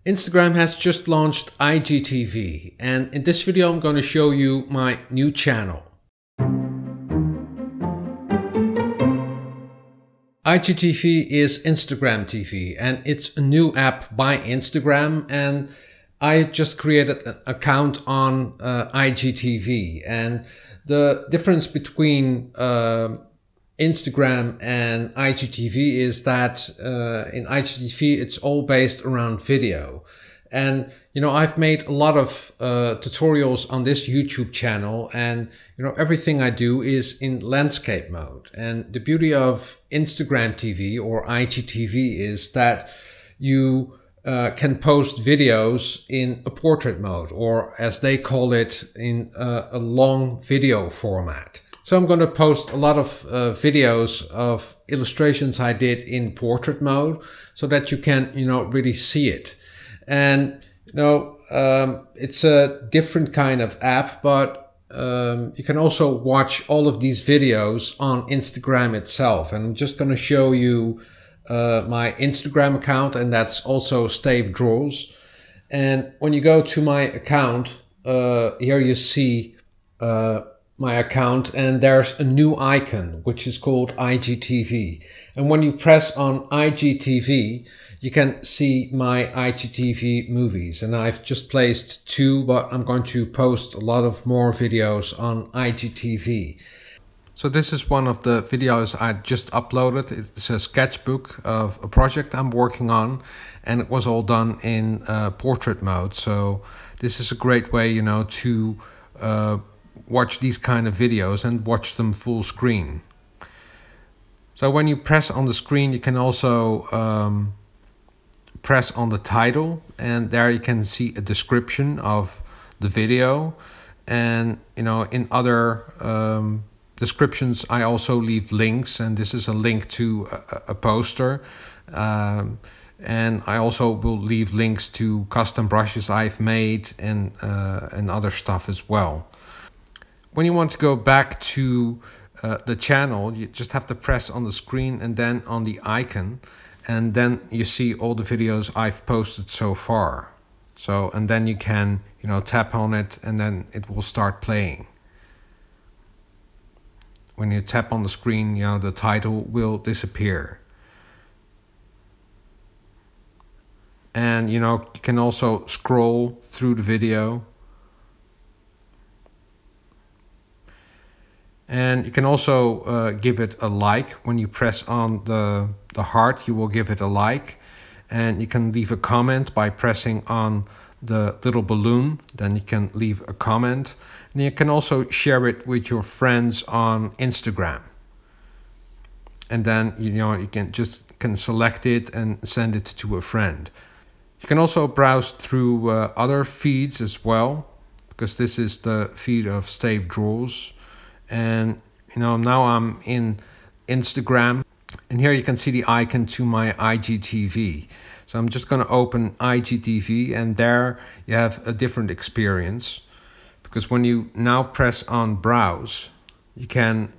Instagram has just launched IGTV, and in this video I'm going to show you my new channel. IGTV is Instagram TV, and it's a new app by Instagram, and I just created an account on IGTV. And the difference between Instagram and IGTV is that in IGTV it's all based around video. And I've made a lot of tutorials on this YouTube channel, and everything I do is in landscape mode. And the beauty of Instagram TV or IGTV is that you can post videos in a portrait mode, or as they call it, in a long video format. So I'm going to post a lot of videos of illustrations I did in portrait mode so that you can, really see it. And, it's a different kind of app, but you can also watch all of these videos on Instagram itself. And I'm just going to show you my Instagram account, and that's also Stayf Doodles. And when you go to my account, here you see my account, and there's a new icon which is called IGTV. And when you press on IGTV, you can see my IGTV movies, and I've just placed 2, but I'm going to post a lot of more videos on IGTV. So this is one of the videos I just uploaded. It's a sketchbook of a project I'm working on, and it was all done in portrait mode. So this is a great way, to watch these kind of videos and watch them full screen. So when you press on the screen, you can also press on the title, and there you can see a description of the video. And in other descriptions I also leave links, and this is a link to a poster, and I also will leave links to custom brushes I've made and other stuff as well. When you want to go back to the channel, you just have to press on the screen and then on the icon, and then you see all the videos I've posted so far. So, and then you can, tap on it, and then it will start playing. When you tap on the screen, the title will disappear. And, you can also scroll through the video. And you can also give it a like. When you press on the heart, you will give it a like. And you can leave a comment by pressing on the little balloon. Then you can leave a comment. And you can also share it with your friends on Instagram. And then, you can select it and send it to a friend. You can also browse through other feeds as well, because this is the feed of Stayf Doodles. And now I'm in Instagram, and here you can see the icon to my IGTV. So I'm just going to open IGTV, and there you have a different experience, because when you now press on browse, you can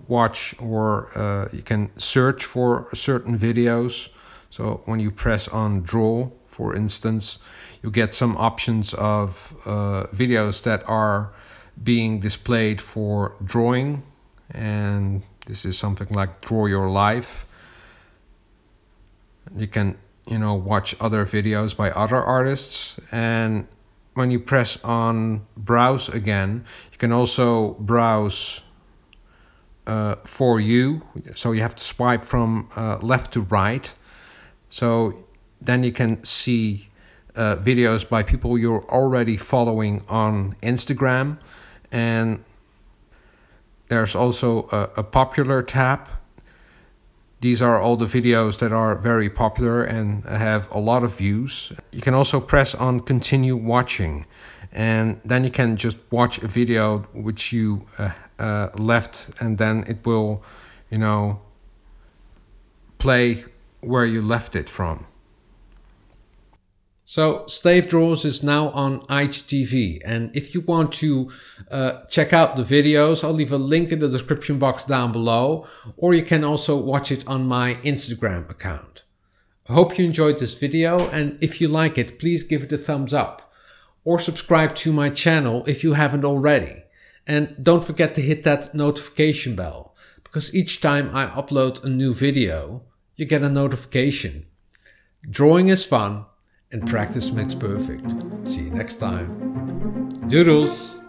watch, or you can search for certain videos. So when you press on draw, for instance, you get some options of videos that are being displayed for drawing, and this is something like Draw Your Life. You can watch other videos by other artists. And when you press on browse again, you can also browse for you, so you have to swipe from left to right. So then you can see videos by people you're already following on Instagram. And there's also a popular tab. These are all the videos that are very popular and have a lot of views. You can also press on continue watching, and then you can just watch a video which you left, and then it will, play where you left it from. So Stayf Doodles is now on IGTV, and if you want to check out the videos, I'll leave a link in the description box down below, or you can also watch it on my Instagram account. I hope you enjoyed this video, and if you like it, please give it a thumbs up or subscribe to my channel if you haven't already. And don't forget to hit that notification bell, because each time I upload a new video, you get a notification. Drawing is fun and practice makes perfect. See you next time. Doodles!